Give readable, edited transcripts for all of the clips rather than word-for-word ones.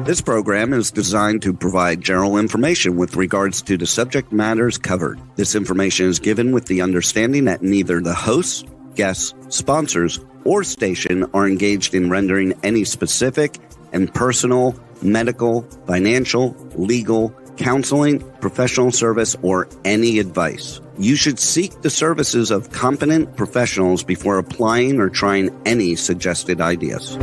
This program is designed to provide general information with regards to the subject matters covered. This information is given with the understanding that neither the hosts, guests, sponsors, or station are engaged in rendering any specific and personal, medical, financial, legal, counseling, professional service, or any advice. You should seek the services of competent professionals before applying or trying any suggested ideas.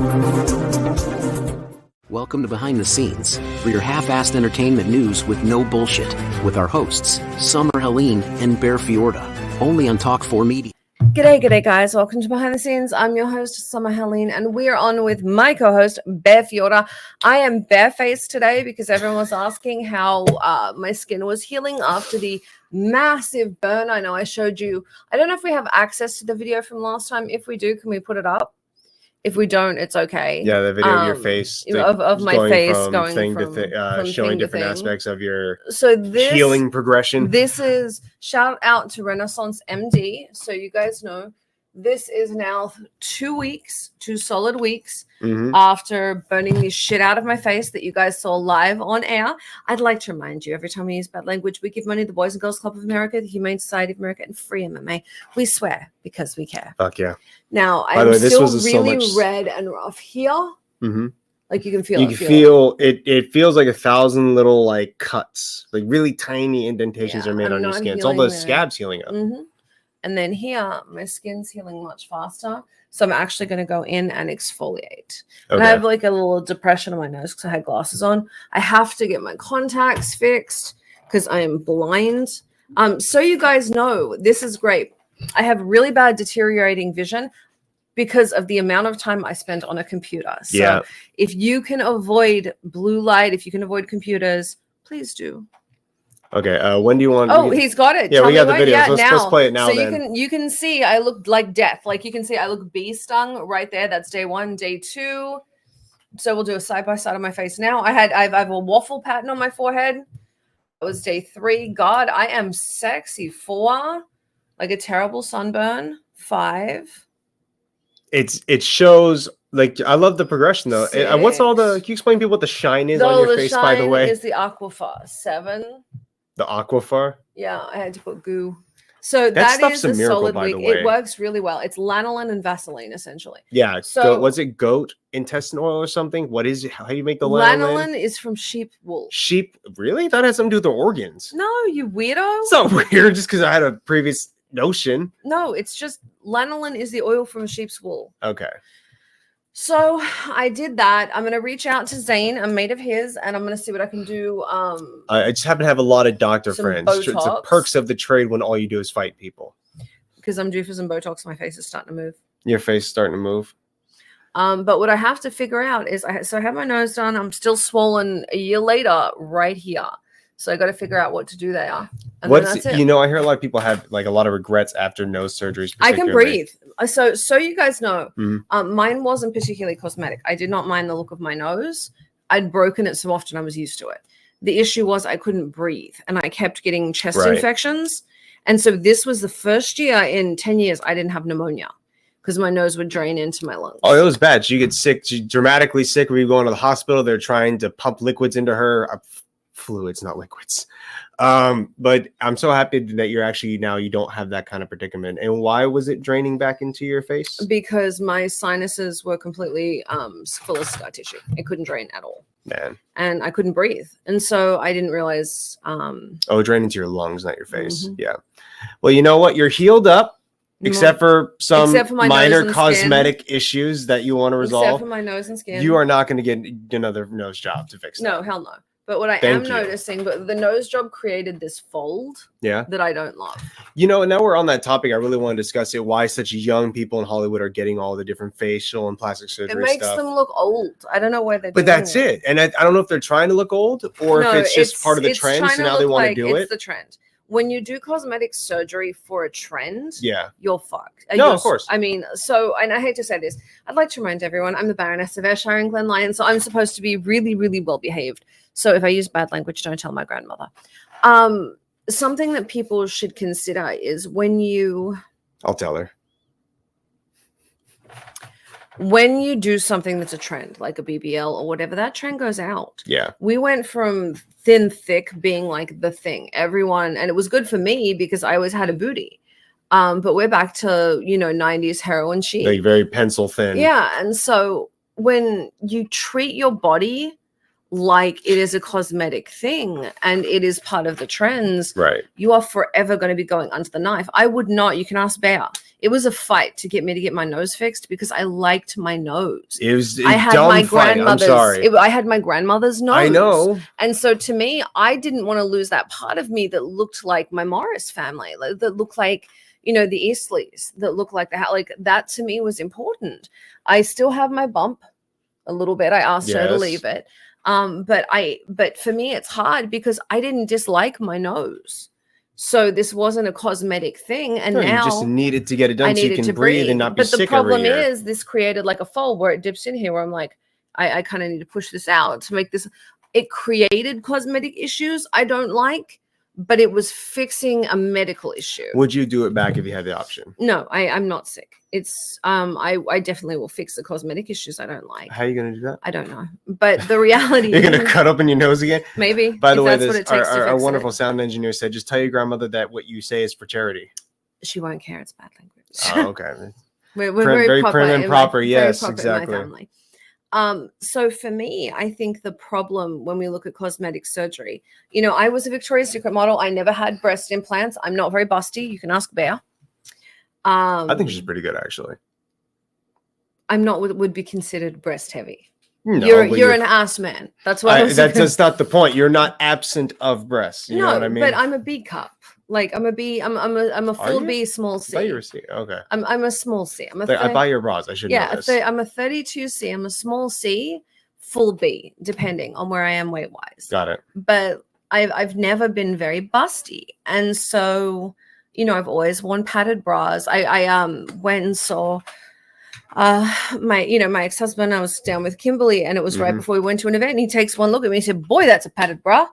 Welcome to Behind the Scenes, for your half-assed entertainment news with no bullshit, with our hosts, Summer Helene and Bear Fiorda, only on Talk4 Media. G'day guys, welcome to Behind the Scenes. I'm your host, Summer Helene, and we're on with my co-host, Bear Fiorda. I am barefaced today because everyone was asking how my skin was healing after the massive burn. I know I showed you. I don't know if we have access to the video from last time. If we do, can we put it up? If we don't, it's okay. Yeah, the video of your face. Of my face going thing from showing different thing. aspects of your this, healing progression. This is, shout out to Renaissance MD. So you guys know, this is now 2 weeks, 2 solid weeks after burning the shit out of my face that you guys saw live on air. I'd like to remind you, every time we use bad language, we give money to the Boys and Girls Club of America, the Humane Society of America, and Free MMA. We swear because we care. Fuck yeah. Now, I'm still really red and rough here. Like you can feel it. It feels like 1,000 little like cuts, like really tiny indentations are made on your skin. It's all those scabs healing up. And then here, my skin's healing much faster. So I'm actually going to go in and exfoliate. And I have like a little depression on my nose because I had glasses on. I have to get my contacts fixed because I am blind. So you guys know, this is great. I have really bad deteriorating vision because of the amount of time I spent on a computer. So if you can avoid blue light, if you can avoid computers, please do. Okay, when do you want? Oh, he's got it. Yeah, Tell we got the video. Yeah, let's play it now. So you can see I look like death. Like you can see I look bee stung right there. That's day 1, day 2. So we'll do a side by side on my face now. I have a waffle pattern on my forehead. It was day 3. God, I am sexy. 4, like a terrible sunburn. 5. It shows. Like, I love the progression though. 6. What's all the? Can you explain people what the shine is on your face? By the way, is the Aquaphor. 7. The Aquaphor? Yeah, I had to put goo. So that is a solid week. It works really well. It's lanolin and Vaseline, essentially. Yeah. So was it goat intestine oil or something? What is it? How do you make the lanolin? Lanolin is from sheep wool. Sheep? Really? That has something to do with the organs. No, you weirdo. It's not weird just because I had a previous notion. No, it's just lanolin is the oil from sheep's wool. Okay. So I did that. I'm going to reach out to Zane, a mate of his, and I'm going to see what I can do. I just happen to have a lot of doctor friends. Botox. It's the perks of the trade when all you do is fight people. Because I'm due for some Botox. My face is starting to move. Your face is starting to move? But what I have to figure out is, I have my nose done. I'm still swollen a year later right here. So I got to figure out what to do there. And that's it. You know, I hear a lot of people have like a lot of regrets after nose surgeries. I can breathe. So you guys know, mine wasn't particularly cosmetic. I did not mind the look of my nose. I'd broken it so often I was used to it. The issue was I couldn't breathe and I kept getting chest infections. And so this was the first year in 10 years I didn't have pneumonia because my nose would drain into my lungs. Oh, it was bad. You get sick, dramatically sick when you go into the hospital. They're trying to pump liquids into her. Fluids, not liquids. But I'm so happy that you're actually now you don't have that kind of predicament. And why was it draining back into your face? Because my sinuses were completely full of scar tissue. It couldn't drain at all. Man. And I couldn't breathe. And so I didn't realize. It drained into your lungs, not your face. Yeah. Well, you know what? You're healed up. Except for some minor cosmetic issues that you want to resolve. Except for my nose and skin. You are not going to get another nose job to fix that. No, hell no. But what I am noticing, but the nose job created this fold that I don't love. You know, now we're on that topic. I really want to discuss it. Why such young people in Hollywood are getting all the different facial and plastic surgery stuff. It makes them look old. I don't know why they're doing But that's it. And I don't know if they're trying to look old or if it's just part of the trend. So now they want to do it. It's the trend. When you do cosmetic surgery for a trend, you're fucked. No, of course. I mean, and I hate to say this. I'd like to remind everyone, I'm the Baroness of Ayrshire and Glen Lyon, so I'm supposed to be really, really well behaved. So if I use bad language, don't tell my grandmother. Something that people should consider is when you... I'll tell her. when you do something that's a trend, like a BBL or whatever, that trend goes out. Yeah. We went from thin, thick being like the thing. Everyone, and it was good for me because I always had a booty. But we're back to, 90s heroin chic. Like very pencil thin. Yeah. And so when you treat your body like it is a cosmetic thing and it is part of the trends, right, you are forever going to be going under the knife. I would not. You can ask Bear. It was a fight to get me to get my nose fixed because I liked my nose. It was I had my grandmother's. I had my grandmother's nose. I know. And so to me, I didn't want to lose that part of me that looked like my Morris family, that looked like, the Eastleys, that looked like that to me was important. I still have my bump a little bit. I asked her to leave it. But for me, it's hard because I didn't dislike my nose. So this wasn't a cosmetic thing. And now you just needed to get it done so you can breathe and not be sick. But the problem is this created like a fold where it dips in here where I'm like, I kind of need to push this out to make this. It created cosmetic issues I don't like, but it was fixing a medical issue. Would you do it back if you had the option? No, I'm not sick. It's I definitely will fix the cosmetic issues I don't like. How are you gonna do that? I don't know. But the reality you're gonna cut open your nose again? Maybe. By the way, our wonderful sound engineer said, just tell your grandmother that what you say is for charity. She won't care. It's bad language. Oh, okay. we're very prim and proper. Yes, proper exactly. In my family. So for me, I think the problem when we look at cosmetic surgery, I was a Victoria's Secret model. I never had breast implants. I'm not very busty. You can ask Bear. I think she's pretty good, actually. I'm not would be considered breast heavy. No, you're an ass man. That's why that's not the point. You're not absent of breasts. You know what I mean? But I'm a B cup. Like I'm a B. I'm a full B, small C. You're a C. Okay. I'm a small C. I buy your bras. I should know this. I'm a 32C. I'm a small C, full B, depending on where I am weight wise. Got it. But I've never been very busty, and so I've always worn padded bras. I went and saw my ex-husband. I was down with Kimberly, and it was right before we went to an event, and he takes one look at me and he said, "Boy, that's a padded bra."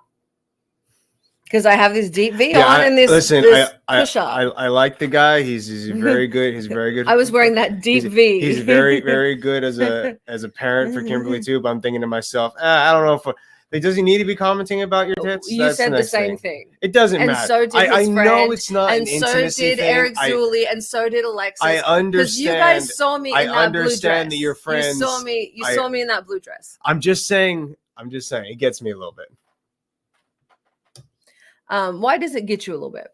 Because I have this deep V on and this. Listen, push up. I like the guy. He's very good. He's very good. I was wearing that deep V. He's very, very good as a parent for Kimberly too. But I'm thinking to myself, I don't know if does he need to be commenting about your tits? You said the same thing. It doesn't matter. And so did his friend. I know it's not and an intimacy so did Eric Zuley, and so did Alexis. I understand. Because you guys saw me in that blue dress. I understand that your friends. You saw me in that blue dress. I'm just saying. It gets me a little bit. Why does it get you a little bit?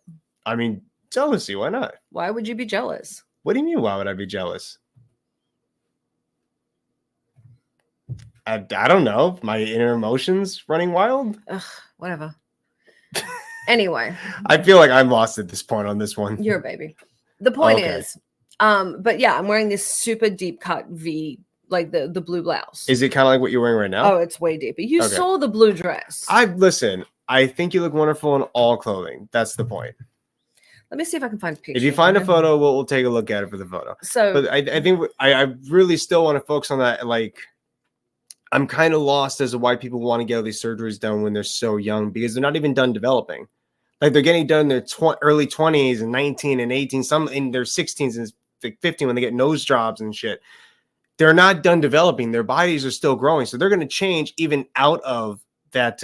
I mean, jealousy. Why not? Why would you be jealous? What do you mean? Why would I be jealous? I don't know. My inner emotions running wild. Ugh, whatever. Anyway, I feel like I'm lost at this point on this one. You're a baby. The point is, but yeah, I'm wearing this super deep cut V, like the blue blouse. Is it kind of like what you're wearing right now? Oh, it's way deeper. You saw the blue dress. Listen. I think you look wonderful in all clothing. That's the point. Let me see if I can find a picture. If you find a photo, we'll take a look at it for the photo. So, but I think I really still want to focus on that. Like, I'm kind of lost as to why people want to get all these surgeries done when they're so young, because they're not even done developing. Like, they're getting done in their early 20s and 19 and 18, some in their 16s and 15 when they get nose jobs and shit. They're not done developing. Their bodies are still growing. So they're going to change even out of that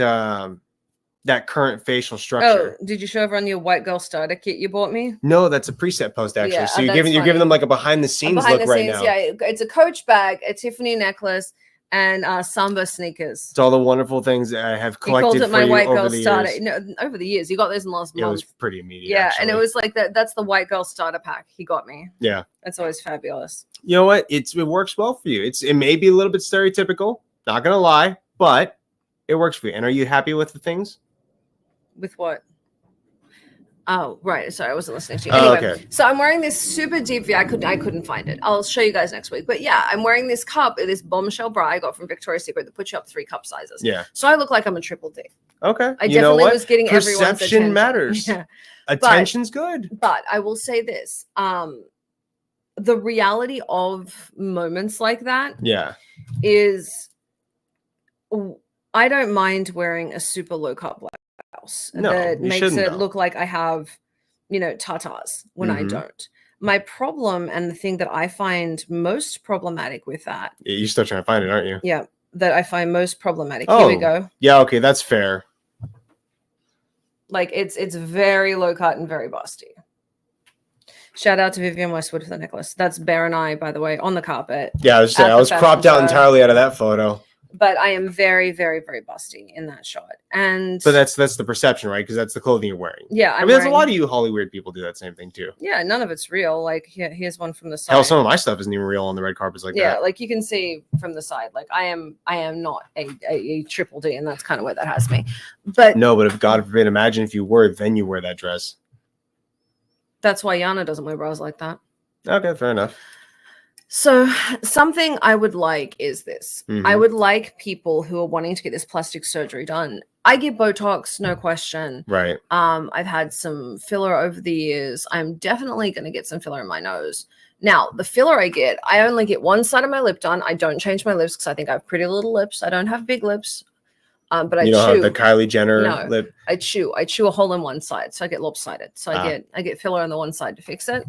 that current facial structure. Oh, did you show everyone your white girl starter kit you bought me? No, that's a preset post actually. Yeah, so you're giving them like a behind the scenes look right now. Yeah, it's a Coach bag, a Tiffany necklace, and Samba sneakers. It's all the wonderful things that I have collected for you over the years. No, over the years. You got those in the last month. It was pretty immediate. Yeah, actually. And it was like that. That's the white girl starter pack he got me. Yeah, that's always fabulous. You know what? It works well for you. It may be a little bit stereotypical. Not gonna lie, but it works for you. And are you happy with the things? With what? Oh, right. Sorry, I wasn't listening to you. Anyway, okay. So I'm wearing this super deep V. I couldn't find it. I'll show you guys next week. But yeah, I'm wearing this bombshell bra I got from Victoria's Secret that puts you up 3 cup sizes. Yeah. So I look like I'm a triple D. Okay. I definitely was getting everyone's attention. Perception matters. Yeah. Attention's good. But I will say this. The reality of moments like that is I don't mind wearing a super low cut blouse that makes it look like I have, tatas when I don't. my problem and the thing that I find most problematic with that. You're still trying to find it, aren't you? Yeah, that I find most problematic. Here we go. Yeah, okay, that's fair. Like it's very low cut and very busty. Shout out to Vivian Westwood for the necklace. That's Bear and I, by the way, on the carpet. Yeah, I was cropped out entirely out of that photo. But I am very, very, very busty in that shot. And but that's the perception, right? Because that's the clothing you're wearing. Yeah, I mean, there's a lot of you Hollywood people do that same thing too. Yeah, none of it's real. Like here's one from the side. Hell, some of my stuff isn't even real on the red carpets like that. Yeah, like you can see from the side. Like I am not a triple D, and that's kind of where that has me. But no, but if God forbid, imagine if you were, then you wear that dress. That's why Yana doesn't wear bras like that. Okay, fair enough. So something I would like is this. I would like people who are wanting to get this plastic surgery done. I get Botox, no question. Right. I've had some filler over the years. I'm definitely going to get some filler in my nose. Now, the filler I only get one side of my lip done. I don't change my lips because I think I have pretty little lips. I don't have big lips. But I don't have the Kylie Jenner lip. I chew a hole in one side, so I get lopsided. So I get filler on the one side to fix it.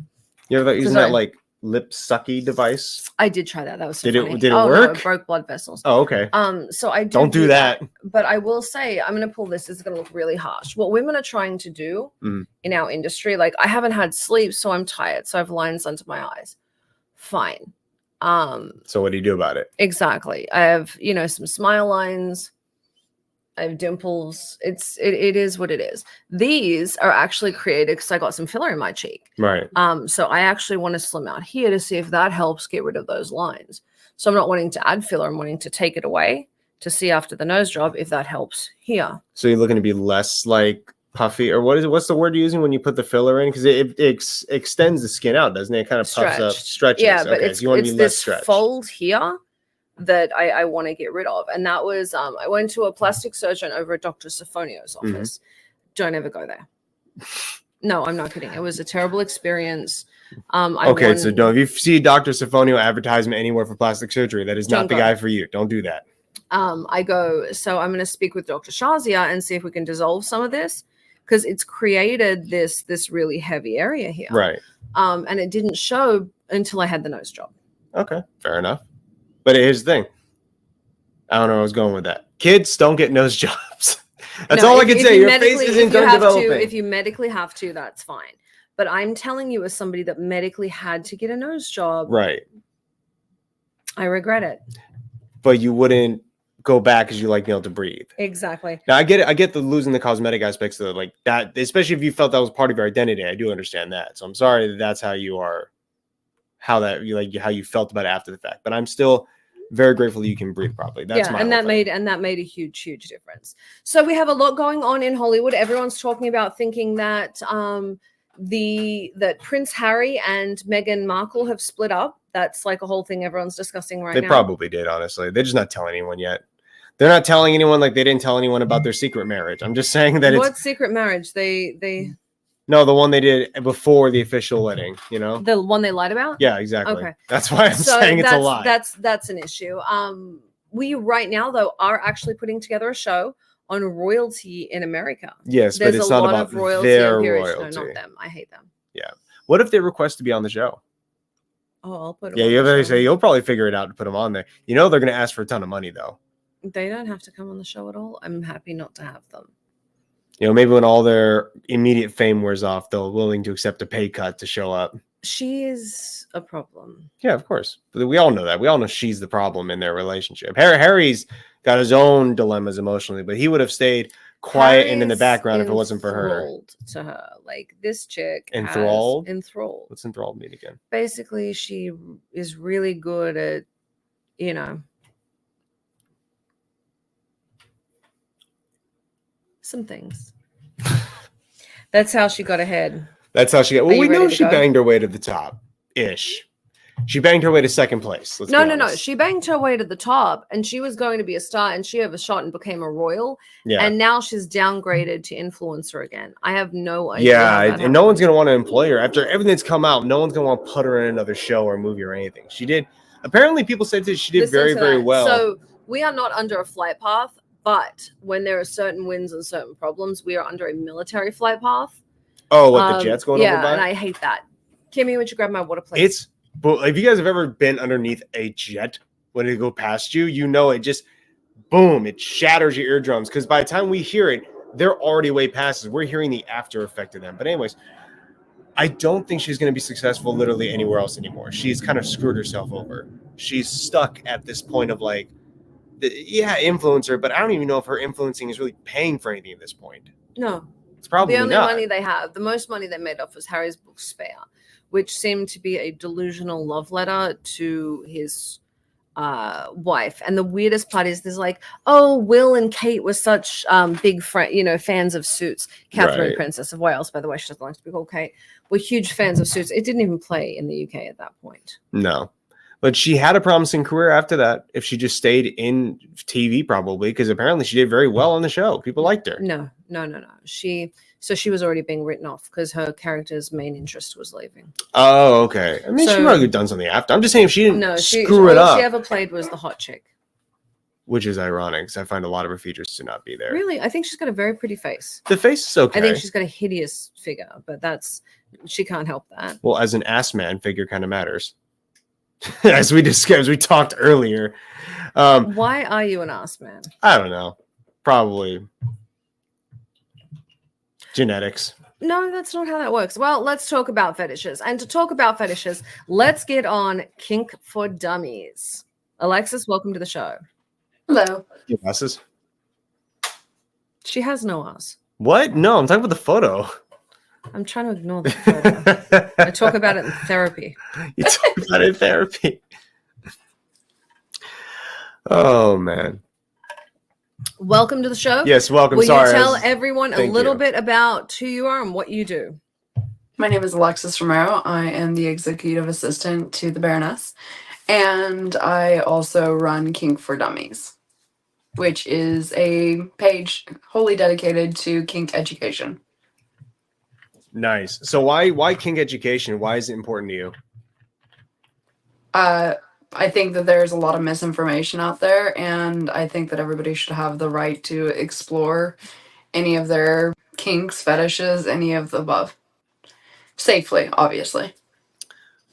You ever using that like lip sucky device? I did try that. That was so funny. Did it work? No, it broke blood vessels. Oh, okay. So I don't do that. But I will say, I'm going to pull this. This is going to look really harsh. What women are trying to do in our industry, like I haven't had sleep, so I'm tired. So I have lines under my eyes. Fine. So what do you do about it? Exactly. I have, some smile lines. I have dimples. It is what it is. These are actually created because I got some filler in my cheek. Right. So I actually want to slim out here to see if that helps get rid of those lines. So I'm not wanting to add filler. I'm wanting to take it away to see after the nose job if that helps here. So you're looking to be less like puffy, or what's the word you're using when you put the filler in? Because it extends the skin out, doesn't it? It kind of puffs up, stretches. Yeah, but okay, it's, so you want to be less this stretched. fold here that I want to get rid of. And that was, I went to a plastic surgeon over at Dr. Sifonio's office. Don't ever go there. No, I'm not kidding. It was a terrible experience. So if you see Dr. Sifonio advertisement anywhere for plastic surgery, that is not the guy for you. Don't do that. So I'm going to speak with Dr. Shazia and see if we can dissolve some of this, because it's created this really heavy area here. Right. And it didn't show until I had the nose job. Okay, fair enough. But here's the thing. I don't know where I was going with that. Kids don't get nose jobs. That's all I can say. Your face isn't done developing. If you medically have to, that's fine. But I'm telling you, as somebody that medically had to get a nose job, right? I regret it. But you wouldn't go back because you like being able to breathe. Exactly. Now I get it. I get the losing the cosmetic aspects of it, like that, especially if you felt that was part of your identity. I do understand that. So I'm sorry that that's how you are, how you felt about it after the fact. But I'm still very grateful that you can breathe properly. That's my that made a huge difference. So we have a lot going on in Hollywood. Everyone's talking about thinking that that Prince Harry and Meghan Markle have split up. That's like a whole thing everyone's discussing right now. They probably did, honestly. They're just not telling anyone yet. They're not telling anyone, like they didn't tell anyone about their secret marriage. I'm just saying that What secret marriage? They No, the one they did before the official wedding, The one they lied about? Yeah, exactly. Okay. That's why I'm saying it's a lie. That's an issue. We right now, though, are actually putting together a show on royalty in America. Yes, but it's not about their royalty. No, not them. I hate them. Yeah. What if they request to be on the show? Oh, I'll put them. Yeah, you'll probably figure it out to put them on there. They're going to ask for a ton of money, though. They don't have to come on the show at all. I'm happy not to have them. Maybe when all their immediate fame wears off, they're willing to accept a pay cut to show up. She is a problem. Yeah, of course. But we all know that. We all know she's the problem in their relationship. Harry's got his own dilemmas emotionally, but he would have stayed quiet and in the background if it wasn't for her. To her, like this chick. Enthralled. What's enthralled mean again? Basically, she is really good at, some things. That's how she got ahead. That's how she got. Well, we know she banged her way to the top, ish. She banged her way to second place. No. She banged her way to the top, and she was going to be a star, and she overshot and became a royal. Yeah. And now she's downgraded to influencer again. I have no idea. Yeah, and no one's going to want to employ her after everything that's come out. No one's going to want to put her in another show or movie or anything. She did. Apparently, people said that she did very, very well. So we are not under a flight path. But when there are certain wins and certain problems, we are under a military flight path. Oh, what, the jets going over by? Yeah, and I hate that. Kimmy, would you grab my water, please? It's, but if you guys have ever been underneath a jet when it go past you, you know it just, boom, it shatters your eardrums. Because by the time we hear it, they're already way past us. We're hearing the after effect of them. But anyways, I don't think she's going to be successful literally anywhere else anymore. She's kind of screwed herself over. She's stuck at this point of like, influencer, but I don't even know if her influencing is really paying for anything at this point. No. It's probably the only not. money they have, the most money they made off was Harry's book Spare, which seemed to be a delusional love letter to his wife. And the weirdest part is there's like, oh, Will and Kate were such big fans of Suits. Catherine, Right. Princess of Wales, by the way, she doesn't like to be called Kate, were huge fans of Suits. It didn't even play in the UK at that point. No. But she had a promising career after that if she just stayed in TV, probably, because apparently she did very well on the show. People liked her. No. She was already being written off because her character's main interest was leaving. Oh, okay. I mean, she might have done something after. I'm just saying if she didn't screw it up. All she ever played was the hot chick. Which is ironic because I find a lot of her features to not be there. Really? I think she's got a very pretty face. The face is okay. I think she's got a hideous figure, but she can't help that. Well, as an ass man, figure kind of matters. As we talked earlier. Why are you an ass man? I don't know. Probably genetics. No, that's not how that works. Well, let's talk about fetishes. And to talk about fetishes, let's get on Kink4Dummies. Alexis, welcome to the show. Hello. Your asses? She has no ass. What? No, I'm talking about the photo. I'm trying to ignore the photo. I talk about it in therapy. You talk about it in therapy. Oh, man. Welcome to the show. Yes, welcome. Will Sorry, you tell everyone a little you. bit about who you are and what you do? My name is Alexis Romero. I am the executive assistant to the Baroness, and I also run Kink4Dummies, which is a page wholly dedicated to kink education. Nice. So why kink education? Why is it important to you? I think that there's a lot of misinformation out there, and I think that everybody should have the right to explore any of their kinks, fetishes, any of the above. Safely, obviously.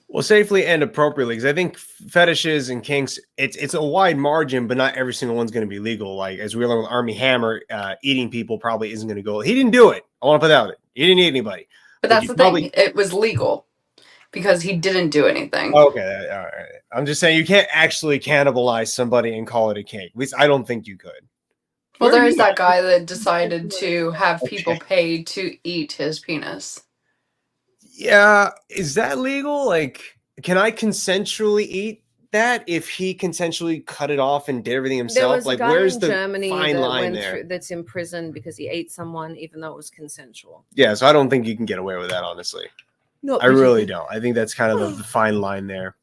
Well, safely and appropriately, because I think fetishes and kinks, it's a wide margin, but not every single one's going to be legal. Like, as we learned with Armie Hammer, eating people probably isn't going to go. He didn't do it. I want to put that out. He didn't eat anybody. But that's the thing. It was legal because he didn't do anything. Okay. All right. I'm just saying you can't actually cannibalize somebody and call it a kink. At least I don't think you could. Well, there is that guy that decided to have people pay to eat his penis. Yeah. Is that legal? Like, can I consensually eat that if he consensually cut it off and did everything himself? There was like, a guy where's in the Germany fine that line there? that's in prison because he ate someone, even though it was consensual. Yeah. So I don't think you can get away with that, honestly. No, I really don't. I think that's kind of the fine line there.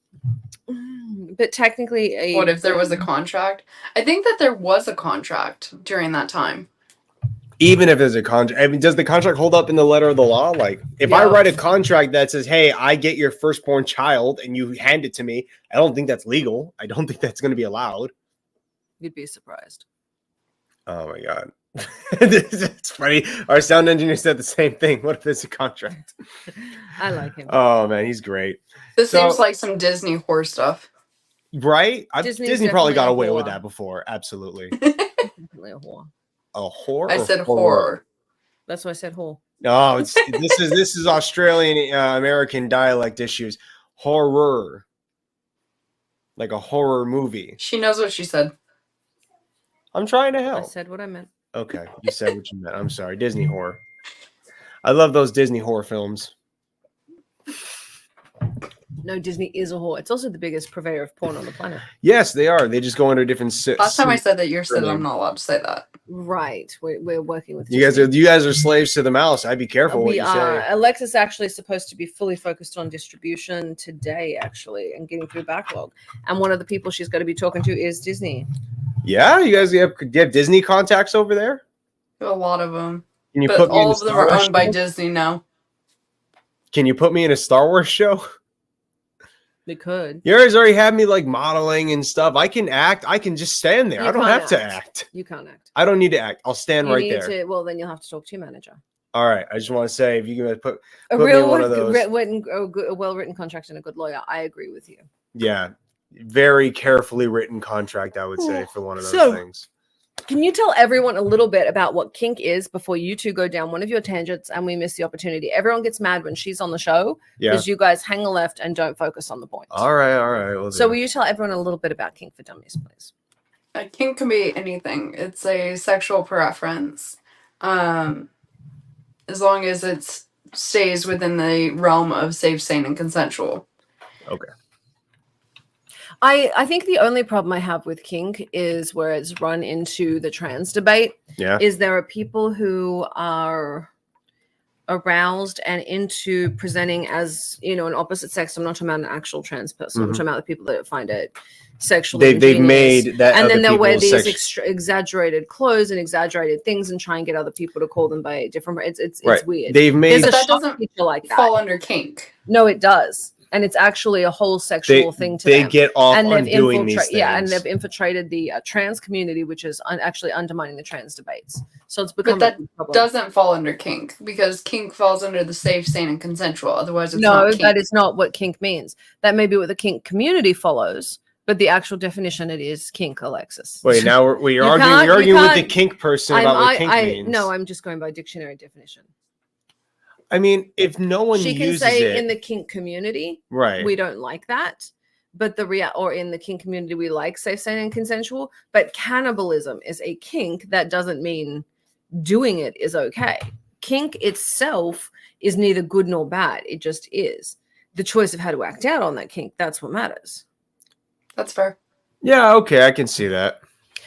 But technically, what if there was a contract? I think that there was a contract during that time. Even if there's a contract, I mean, does the contract hold up in the letter of the law? Like, if I write a contract that says, hey, I get your firstborn child and you hand it to me, I don't think that's legal. I don't think that's going to be allowed. You'd be surprised. Oh, my God. It's funny. Our sound engineer said the same thing. What if it's a contract? I like him. Oh, man, he's great. This seems like some Disney horror stuff. Right? Disney probably got away with whore. that before. Absolutely. Definitely a whore. A whore? I said horror. That's why I said whore. No, this is Australian American dialect issues. Horror. Like a horror movie. She knows what she said. I'm trying to help. I said what I meant. Okay, you said what you meant. I'm sorry. Disney horror. I love those Disney horror films. No, Disney is a whore. It's also the biggest purveyor of porn on the planet. Yes, they are. They just go under different. Last time I said that, you said I'm not allowed to say that. Right. We're working with you guys are slaves to the mouse. I'd be careful what you say. Alexa's actually supposed to be fully focused on distribution today, actually, and getting through backlog. And one of the people she's going to be talking to is Disney. Yeah, you guys have Disney contacts over there? A lot of them. Can you but all of them are owned by Disney now. Can you put me in a Star Wars show? They could. You guys already have me like modeling and stuff. I can act. I can just stand there. I don't have to act. You can't act. I don't need to act. I'll stand right there. Well, then you'll have to talk to your manager. All right. I just want to say, if you can put a me real in one of those, a well-written contract and a good lawyer, I agree with you. yeah, very carefully written contract, I would say, for one of those things. Can you tell everyone a little bit about what kink is before you two go down one of your tangents and we miss the opportunity? Everyone gets mad when she's on the show because you guys hang a left and don't focus on the point. All right. Will you tell everyone a little bit about Kink4Dummies, please? A kink can be anything. It's a sexual preference, as long as it stays within the realm of safe, sane, and consensual. Okay. I think the only problem I have with kink is where it's run into the trans debate. Yeah. Is there are people who are aroused and into presenting as, an opposite sex. I'm not talking about an actual trans person. I'm talking about the people that find it sexually. They've made that, and then they'll wear these exaggerated clothes and exaggerated things and try and get other people to call them by different. It's weird. They've made that doesn't fall under kink. No, it does. And it's actually a whole sexual thing to them. They get off and on doing these things. Yeah, and they've infiltrated the trans community, which is actually undermining the trans debates. So it's become. But that doesn't fall under kink, because kink falls under the safe, sane, and consensual. Otherwise, it's not kink. That is not what kink means. That may be what the kink community follows, but the actual definition, it is kink, Alexis. Wait, now you're arguing with the kink person about what kink means. No, I'm just going by dictionary definition. I mean, if no one she can uses say it, in the kink community, right? We don't like that, but or in the kink community, we like safe, sane, and consensual. But cannibalism is a kink. That doesn't mean doing it is okay. Kink itself is neither good nor bad. It just is. The choice of how to act out on that kink, that's what matters. That's fair. Yeah, okay, I can see that.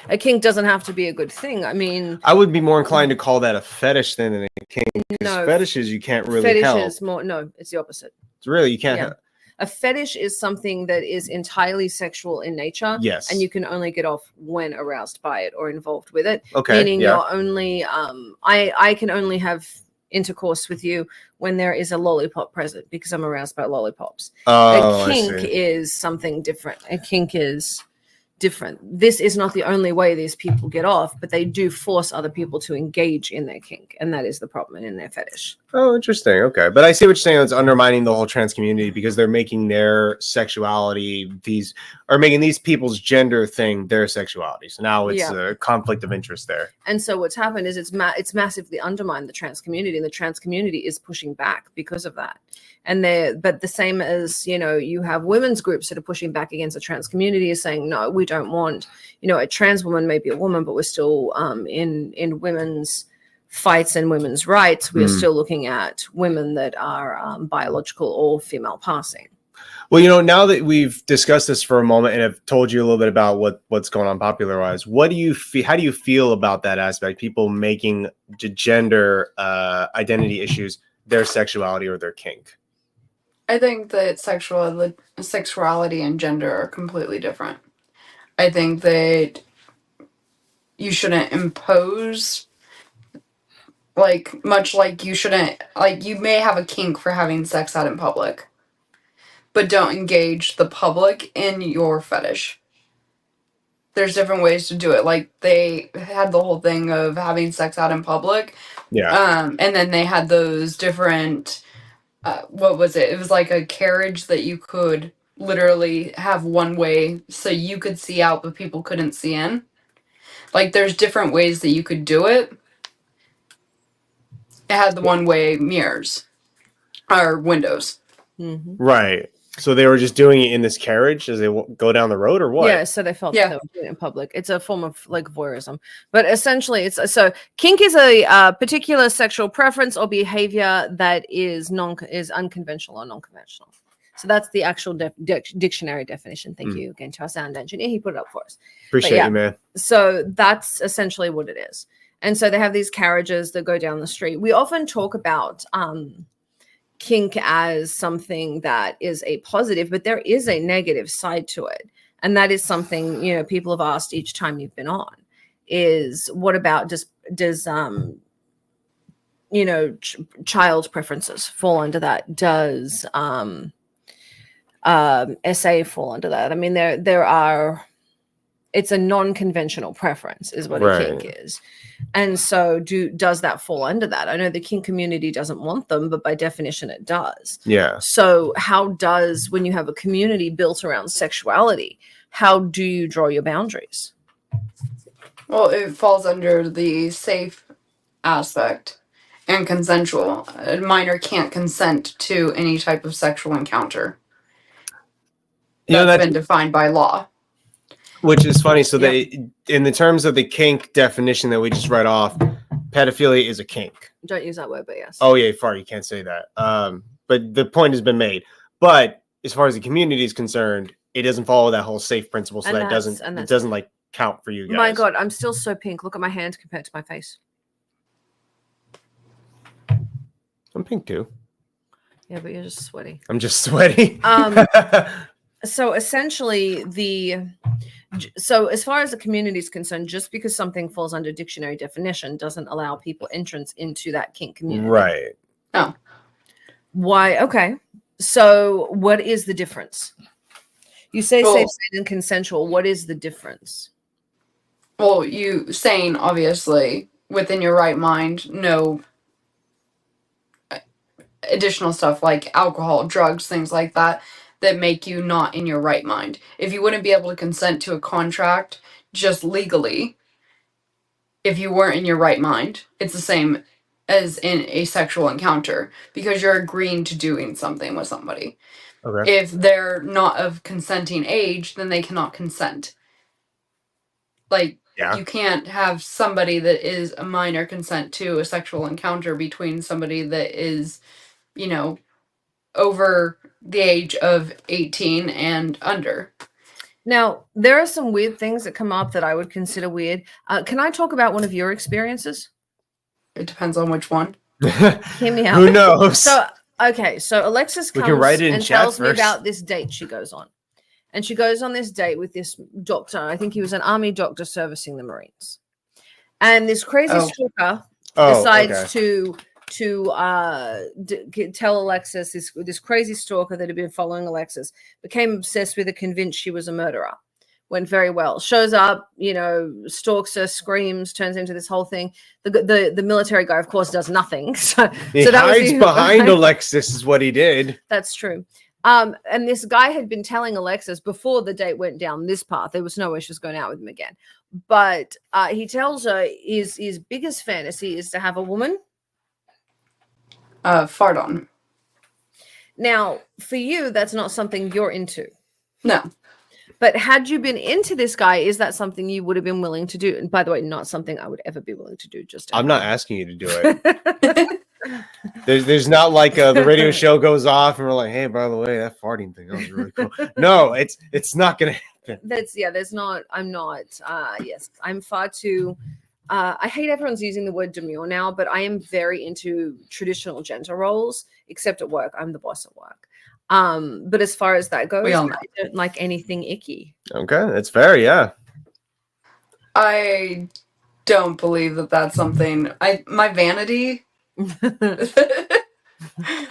A kink doesn't have to be a good thing. I mean, I would be more inclined to call that a fetish than a kink. No, fetishes you can't really help. It's the opposite. It's really, you can't help. A fetish is something that is entirely sexual in nature. Yes. And you can only get off when aroused by it or involved with it. Okay. Meaning you're only, I can only have intercourse with you when there is a lollipop present because I'm aroused by lollipops. Oh, a kink is something different. A kink is different. This is not the only way these people get off, but they do force other people to engage in their kink, and that is the problem in their fetish. Oh, interesting. Okay, but I see what you're saying. It's undermining the whole trans community because they're making their sexuality making these people's gender thing their sexuality. So now it's a conflict of interest there. And so what's happened is it's massively undermined the trans community, and the trans community is pushing back because of that. But the same as, you have women's groups that are pushing back against the trans community is saying, no, we don't want, a trans woman may be a woman, but we're still in women's fights and women's rights. We are still looking at women that are biological or female passing. Well, now that we've discussed this for a moment and have told you a little bit about what's going on popular-wise, how do you feel about that aspect? People making gender identity issues their sexuality or their kink? I think that sexuality and gender are completely different. I think that you shouldn't impose, much like you shouldn't, you may have a kink for having sex out in public, but don't engage the public in your fetish. There's different ways to do it. They had the whole thing of having sex out in public. Yeah. And then they had those different... what was it? It was like a carriage that you could literally have one way so you could see out, but people couldn't see in. There's different ways that you could do it. It had the one-way mirrors or windows. Mm-hmm. Right. So they were just doing it in this carriage as they go down the road, or what? Yeah, so they felt that they were doing it in public. It's a form of voyeurism, but essentially, kink is a particular sexual preference or behavior that is unconventional or non-conventional. So that's the actual dictionary definition. Thank you again to our sound engineer. He put it up for us. Appreciate you, man. So that's essentially what it is. And so they have these carriages that go down the street. We often talk about kink as something that is a positive, but there is a negative side to it. And that is something, people have asked each time you've been on is what about does child preferences fall under that? Does SA fall under that? I mean, there are It's a non-conventional preference is what a kink is. And so does that fall under that? I know the kink community doesn't want them, but by definition it does. Yeah. So how does, when you have a community built around sexuality, how do you draw your boundaries? Well, it falls under the safe aspect and consensual. A minor can't consent to any type of sexual encounter. That's been defined by law. Which is funny. So they, in the terms of the kink definition that we just read off, pedophilia is a kink. Don't use that word, but yes. Oh yeah, far you can't say that. But the point has been made. But as far as the community is concerned, it doesn't follow that whole safe principle, so that it doesn't like count for you guys. My God, I'm still so pink. Look at my hand compared to my face. I'm pink too. Yeah, but you're just sweaty. I'm just sweaty. So essentially so as far as the community is concerned, just because something falls under dictionary definition doesn't allow people entrance into that kink community. Right. Oh. Why? Okay. So what is the difference? You say safe and consensual. What is the difference? Well, you saying obviously within your right mind, no additional stuff like alcohol, drugs, things like that make you not in your right mind. If you wouldn't be able to consent to a contract just legally, if you weren't in your right mind, it's the same as in a sexual encounter because you're agreeing to doing something with somebody. Okay. If they're not of consenting age, then they cannot consent. Like, you can't have somebody that is a minor consent to a sexual encounter between somebody that is, you know, over the age of 18 and under. Now, there are some weird things that come up that I would consider weird. Can I talk about one of your experiences? It depends on which one. Hear me out. Who knows? So Alexis comes and tells me about this date she goes on. And she goes on this date with this doctor. I think he was an army doctor servicing the Marines. And this crazy stalker decides to tell Alexis, this crazy stalker that had been following Alexis, became obsessed with her, convinced she was a murderer. Went very well. Shows up, you know, stalks her, screams, turns into this whole thing. The military guy, of course, does nothing. So that hides behind Alexis is what he did. That's true. And this guy had been telling Alexis before the date went down this path, there was no way she was going out with him again. But he tells her his biggest fantasy is to have a woman fart on. Now, for you, that's not something you're into. No. But had you been into this guy, is that something you would have been willing to do? And by the way, not something I would ever be willing to do. I'm not asking you to do it. There's not like the radio show goes off and we're like, hey, by the way, that farting thing, that was really cool. No, it's not gonna happen. I'm far too I hate everyone's using the word demure now, but I am very into traditional gender roles, except at work. I'm the boss at work. But as far as that goes, I don't like anything icky. Okay, that's fair, yeah. I don't believe that that's something my vanity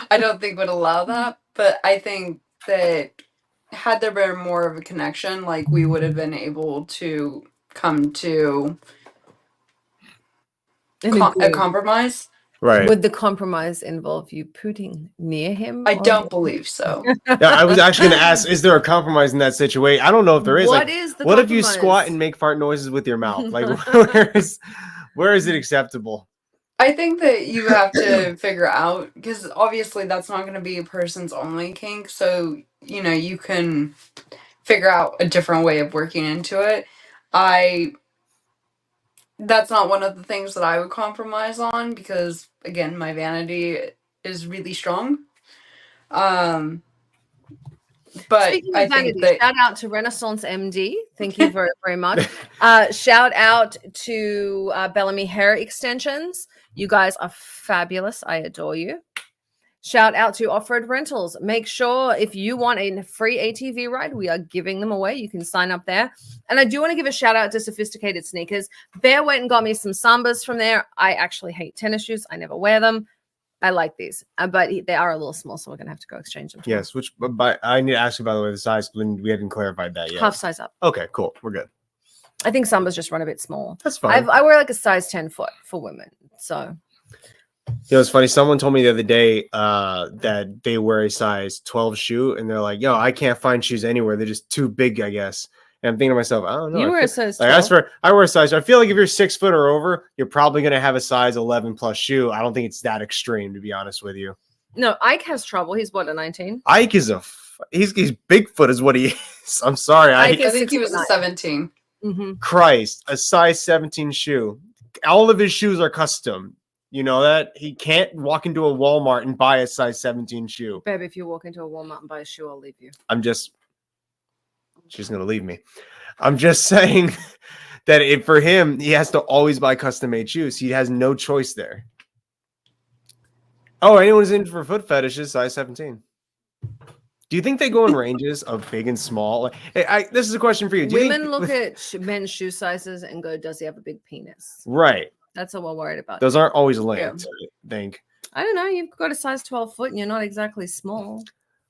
I don't think would allow that, but I think that had there been more of a connection, like we would have been able to come to a compromise. Right. Would the compromise involve you putting near him? I don't believe so. Yeah, I was actually going to ask, is there a compromise in that situation? I don't know if there is. What is the What if you squat and make fart noises with your mouth? Like, where is it acceptable? I think that you have to figure out, because obviously that's not going to be a person's only kink. So, you know, you can figure out a different way of working into it. That's not one of the things that I would compromise on because, again, my vanity is really strong. But speaking of vanity, shout out to Renaissance MD. Thank you very, very much. Shout out to Bellamy Hair Extensions. You guys are fabulous. I adore you. Shout out to Off-Road Rentals. Make sure if you want a free ATV ride, we are giving them away. You can sign up there. And I do want to give a shout out to Sophisticated Sneakers. Bear went and got me some Sambas from there. I actually hate tennis shoes. I never wear them. I like these, but they are a little small, so we're going to have to go exchange them. Yes, but I need to ask you, by the way, the size, when we hadn't clarified that yet. Half size up. Okay, cool. We're good. I think Summer's just run a bit small. That's fine. I wear like a size 10 foot for women. So, it's funny. Someone told me the other day that they wear a size 12 shoe, and they're like, "Yo, I can't find shoes anywhere. They're just too big, I guess." And I'm thinking to myself, I don't know. You wear a size 12. Like, I wear a size. I feel like if you're 6 foot or over, you're probably gonna have a size 11 plus shoe. I don't think it's that extreme, to be honest with you. No, Ike has trouble. He's what, a 19? Ike is he's Bigfoot is what he is. I'm sorry, Ike I think he was a 17. Mm-hmm. Christ, a size 17 shoe. All of his shoes are custom. You know that? He can't walk into a Walmart and buy a size 17 shoe. Babe, if you walk into a Walmart and buy a shoe, I'll leave you. She's going to leave me. I'm just saying that for him, he has to always buy custom-made shoes. He has no choice there. Oh, anyone who's in for foot fetishes, size 17. Do you think they go in ranges of big and small? This is a question for you. Women look at men's shoe sizes and go, does he have a big penis? Right. That's all we're worried about. Those aren't always linked, I think. I don't know. You've got a size 12 foot and you're not exactly small.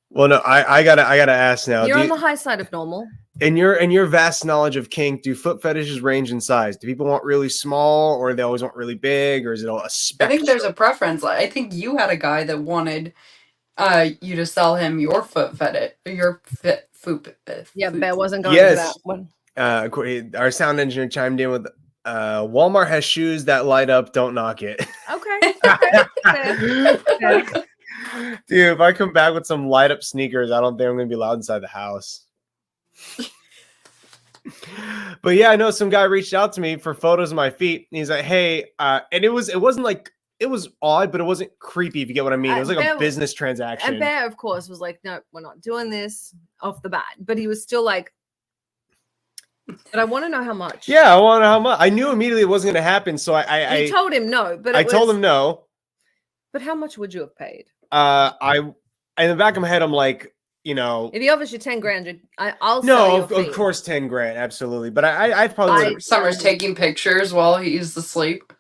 Well, no, I gotta ask now. You're on the high side of normal. In your vast knowledge of kink, do foot fetishes range in size? Do people want really small, or they always want really big, or is it all a spectrum? I think there's a preference. I think you had a guy that wanted you to sell him your foot fetish, foot. Yeah, Bear wasn't going to that one. Our sound engineer chimed in with, Walmart has shoes that light up. Don't knock it. Okay. Dude, if I come back with some light up sneakers, I don't think I'm going to be allowed inside the house. But yeah, I know some guy reached out to me for photos of my feet. And he's like, hey, and it wasn't like, it was odd, but it wasn't creepy, if you get what I mean. It was like a business transaction. And Bear, of course, was like, no, we're not doing this off the bat. But he was still like, but I want to know how much. Yeah, I want to know how much. I knew immediately it wasn't going to happen. So I told him no. But I told him no. But how much would you have paid? In the back of my head, I'm like, you know, if he offers you 10 grand, I'll no, sell of course 10 grand, absolutely. But I probably Summer's taking pictures while he's asleep.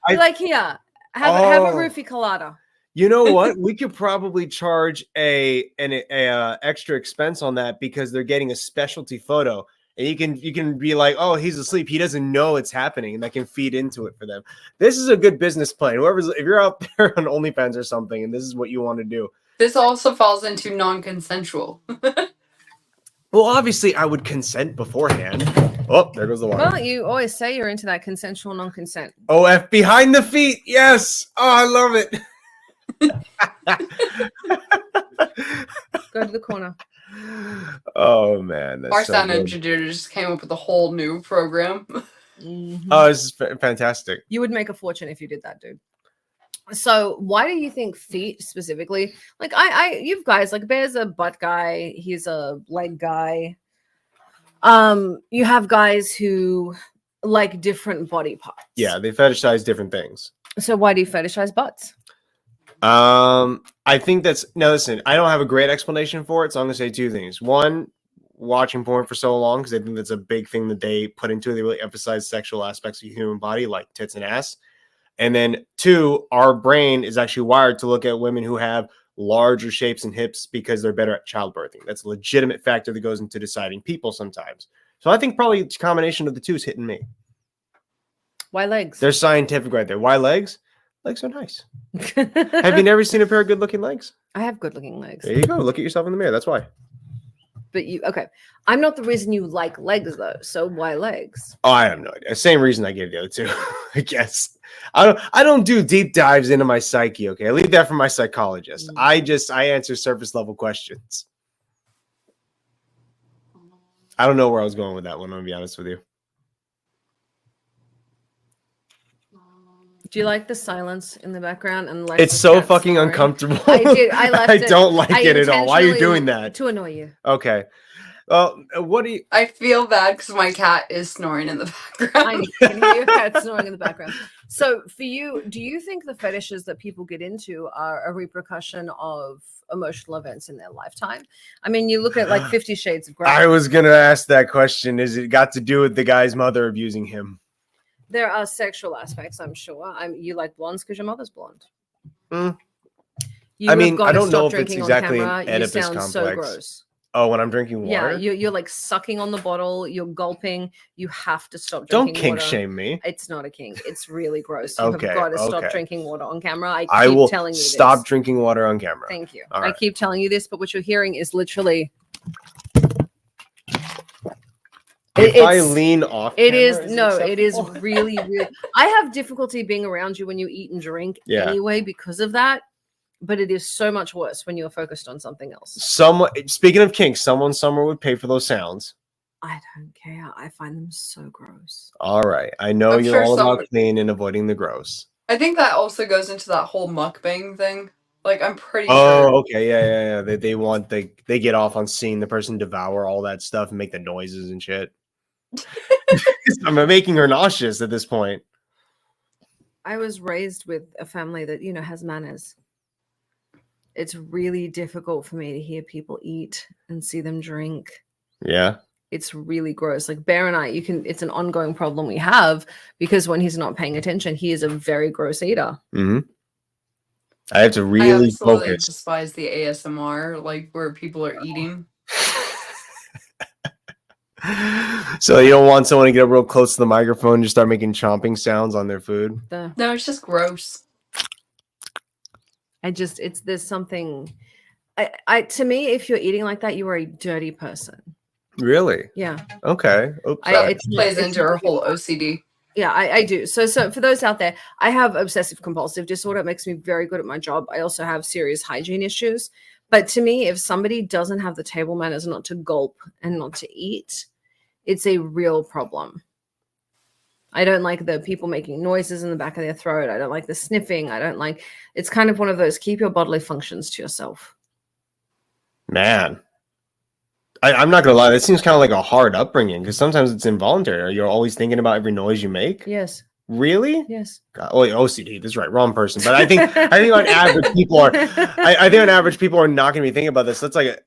Like, here, have a roofie colada. You know what? We could probably charge an extra expense on that because they're getting a specialty photo. And you can be like, oh, he's asleep. He doesn't know it's happening, and that can feed into it for them. This is a good business plan. If you're out there on OnlyFans or something, and this is what you want to do. This also falls into non-consensual. Well, obviously, I would consent beforehand. Oh, there goes the water. Well, you always say you're into that consensual non-consent. OF behind the feet. Yes. Oh, I love it. Go to the corner. Oh man, Our sound engineer just came up with a whole new program. Mm-hmm. Oh, this is fantastic. You would make a fortune if you did that, dude. So why do you think feet specifically? Like you guys, like Bear's a butt guy, he's a leg guy. You have guys who like different body parts. Yeah, they fetishize different things. So why do you fetishize butts? I think listen, I don't have a great explanation for it, so I'm gonna say two things. One, watching porn for so long, because I think that's a big thing that they put into it. They really emphasize sexual aspects of the human body, like tits and ass. And then two, our brain is actually wired to look at women who have larger shapes and hips because they're better at childbirthing. That's a legitimate factor that goes into deciding people sometimes. So I think probably a combination of the two is hitting me. Why legs? They're scientific right there. Why legs? Legs are nice. Have you never seen a pair of good-looking legs? I have good-looking legs. There you go. Look at yourself in the mirror. That's why. But okay. I'm not the reason you like legs, though. So why legs? Oh, I have no idea. Same reason I gave the other two, I guess. I don't do deep dives into my psyche, okay? I leave that for my psychologist. Mm. I answer surface-level questions. I don't know where I was going with that one, I'm going to be honest with you. Do you like the silence in the background? And it's so fucking uncomfortable. I did. I left I don't like it at all. Why are you doing that? To annoy you. Okay. Well, what do you... I feel bad because my cat is snoring in the background. I can hear your cat snoring in the background. So for you, do you think the fetishes that people get into are a repercussion of emotional events in their lifetime? I mean, you look at like 50 Shades of Grey. I was going to ask that question. Is it got to do with the guy's mother abusing him? There are sexual aspects, I'm sure. You like blondes because your mother's blonde. Mm. You I mean, I don't stop know if it's exactly an Oedipus you sound complex. so gross. Oh, when I'm drinking Yeah, water? you're like sucking on the bottle, you're gulping. You have to stop Don't drinking kink water. shame me. It's not a kink. It's really gross. You Okay, have got to stop okay. drinking water on camera. I I keep will telling you stop this. drinking water on camera. Thank you. All I right. keep telling you this, but what you're hearing is literally. If I lean off, it is acceptable? really, really. I have difficulty being around you when you eat and drink anyway because of that. But it is so much worse when you're focused on something else. Speaking of kinks, someone somewhere would pay for those sounds. I don't care. I find them so gross. All right. I know I'm you're sure all about clean and avoiding the gross. I think that also goes into that whole mukbang thing. Like, I'm pretty sure. Oh, okay. Yeah. They get off on seeing the person devour all that stuff and make the noises and shit. I'm making her nauseous at this point. I was raised with a family that, has manners. It's really difficult for me to hear people eat and see them drink. Yeah. It's really gross. Like Bear and I, it's an ongoing problem we have because when he's not paying attention, he is a very gross eater. Mm-hmm. I have to really focus. Despise the ASMR, like where people are eating. So you don't want someone to get up real close to the microphone and just start making chomping sounds on their food? No, it's just gross. There's something. To me, if you're eating like that, you are a dirty person. Really? Yeah. Okay. Oops, it plays into her whole OCD. Yeah, I do. So for those out there, I have obsessive compulsive disorder. It makes me very good at my job. I also have serious hygiene issues. But to me, if somebody doesn't have the table manners not to gulp and not to eat, it's a real problem. I don't like the people making noises in the back of their throat. I don't like the sniffing. It's kind of one of those keep your bodily functions to yourself. Man. I'm not going to lie. That seems kind of like a hard upbringing because sometimes it's involuntary. You're always thinking about every noise you make. Yes. Really? Yes. God, OCD. That's right. Wrong person. But I think on average people are. I think on average people are not going to be thinking about this. That's like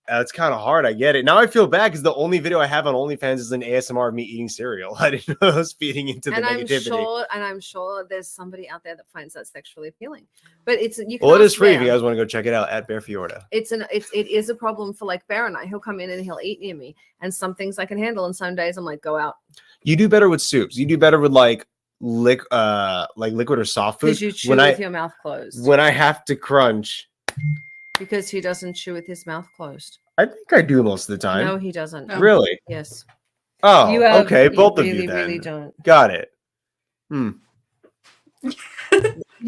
it's kind of hard. I get it. Now I feel bad because the only video I have on OnlyFans is an ASMR of me eating cereal. I didn't know I was feeding into the negativity. I'm sure there's somebody out there that finds that sexually appealing. But it is free if you guys want to go check it out at Bear Fiorda. It is a problem for like Bear and I. He'll come in and he'll eat near me, and some things I can handle, and some days I'm like, go out. You do better with soups. You do better with like liquid or soft food. Because you chew with your mouth closed. When I have to crunch. Because he doesn't chew with his mouth closed. I think I do most of the time. No, he doesn't. No. Really? Yes. Oh, okay. Both of you then. Really don't. Got it.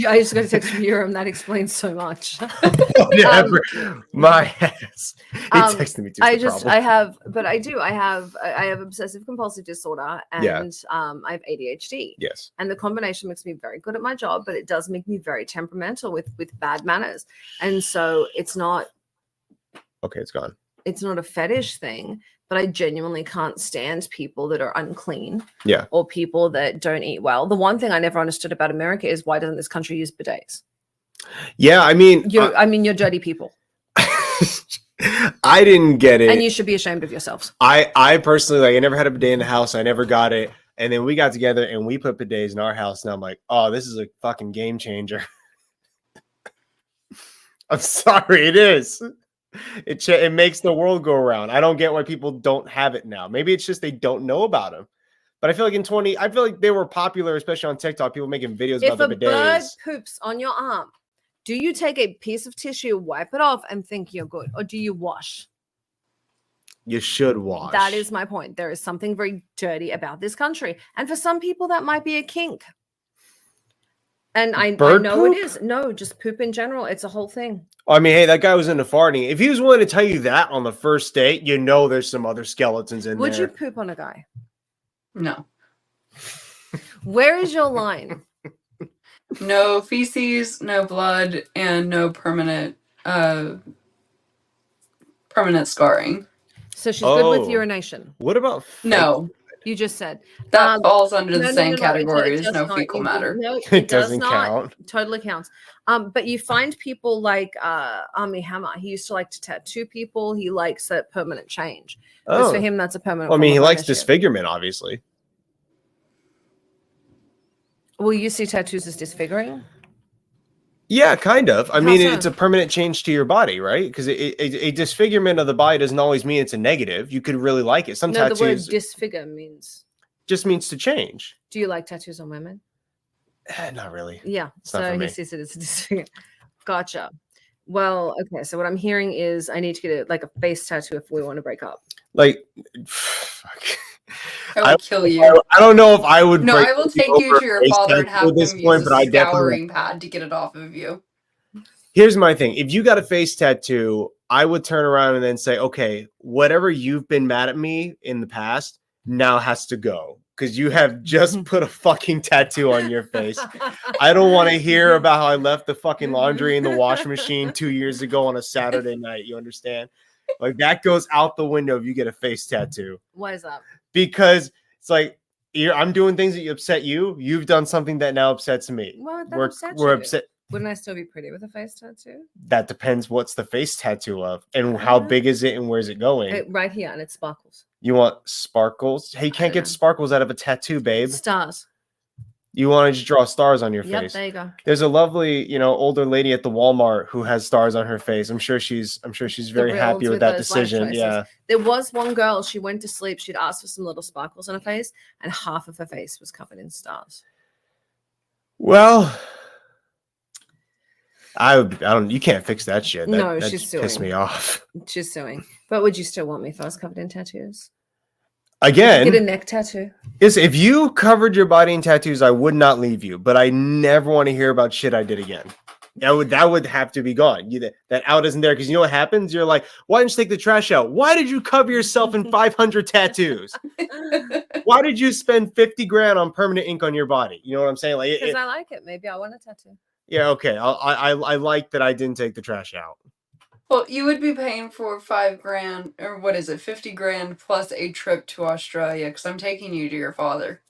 I just got a text from Urim. That explains so much. My ass. He texted me too. I have obsessive compulsive disorder and I have ADHD. Yes. And the combination makes me very good at my job, but it does make me very temperamental with bad manners. And so it's not. Okay, it's gone. It's not a fetish thing, but I genuinely can't stand people that are unclean. Yeah. Or people that don't eat well. The one thing I never understood about America is why doesn't this country use bidets? Yeah, I mean, you're dirty people. I didn't get it. And you should be ashamed of yourselves. I personally, I never had a bidet in the house. I never got it. And then we got together and we put bidets in our house. And I'm like, oh, this is a fucking game changer. I'm sorry, it is. It makes the world go around. I don't get why people don't have it now. Maybe it's just they don't know about them. But I feel like I feel like they were popular, especially on TikTok, people making videos about the bidets. If a bird poops on your arm, do you take a piece of tissue, wipe it off, and think you're good? Or do you wash? You should wash. That is my point. There is something very dirty about this country. And for some people, that might be a kink. And I know poop? It is. No, just poop in general. It's a whole thing. I mean, hey, that guy was into farting. If he was willing to tell you that on the first date, you know there's some other skeletons in there. Would you poop on a guy? No. Where is your line? No feces, no blood, and no permanent scarring. So she's good with urination. What about no? You just said that falls under the same category as no fecal matter. No, it doesn't count. Totally counts. But you find people like Armie Hammer. He used to like to tattoo people. He likes that permanent change. Because for him, that's a permanent. Well, I mean, he likes disfigurement, obviously. Well, you see tattoos as disfiguring? Yeah, kind of. I How mean, so? it's a permanent change to your body, right? Because a disfigurement of the body doesn't always mean it's a negative. You could really like it. Some No, the word tattoos disfigure means. just means to change. Do you like tattoos on women? Not really. Yeah. It's not for So he me. says it is a disfigure. Gotcha. Well, okay. So what I'm hearing is I need to get a face tattoo if we want to break up. Like, fuck. I will kill you. I don't know if I would. No, break I will you take you over to your face father and tattoo have at this him point, use but I a definitely. scouring pad to get it off of you. Here's my thing. If you got a face tattoo, I would turn around and then say, okay, whatever you've been mad at me in the past now has to go. Because you have just put a fucking tattoo on your face. I don't want to hear about how I left the fucking laundry in the washing machine 2 years ago on a Saturday night. You understand? Like that goes out the window if you get a face tattoo. Why is that? Because it's like I'm doing things that upset you. You've done something that now upsets me. Why would that upset We're you? upset. Wouldn't I still be pretty with a face tattoo? That depends what's the face tattoo of and how big is it and where's it going. Right here, and it sparkles. You want sparkles? Hey, you can't get sparkles out of a tattoo, babe. Stars. You want to just draw stars on your Yep, face. there you go. There's a lovely, older lady at the Walmart who has stars on her face. I'm sure she's very happy with that decision. Yeah. There was one girl, she went to sleep, she'd asked for some little sparkles on her face, and half of her face was covered in stars. Well, you can't fix that shit. No, that she's suing. pissed me off. She's suing. But would you still want me if I was covered in tattoos? Again, Get a neck tattoo. If you covered your body in tattoos, I would not leave you, but I never want to hear about shit I did again. That would have to be gone. That out isn't there because you know what happens? You're like, why didn't you take the trash out? Why did you cover yourself in 500 tattoos? Why did you spend 50 grand on permanent ink on your body? You know what I'm saying? Like, Because I like it. Maybe I want a tattoo. Yeah, okay. I like that I didn't take the trash out. Well, you would be paying for 5 grand, or what is it, 50 grand plus a trip to Australia, because I'm taking you to your father.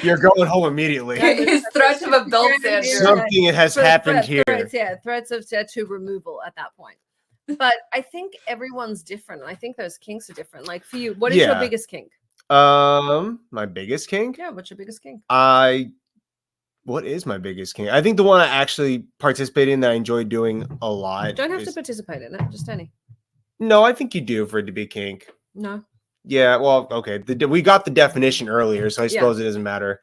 You're going home immediately. His threat of a belt sander. Something has happened here. Threats of tattoo removal at that point. But I think everyone's different. And I think those kinks are different. Like for you, what is your biggest kink? My biggest kink? Yeah, what's your biggest kink? What is my biggest kink? I think the one I actually participated in that I enjoy doing a lot. You don't have to participate in it, just any. No, I think you do for it to be kink. No. Yeah, well, okay. We got the definition earlier, so I suppose it doesn't matter.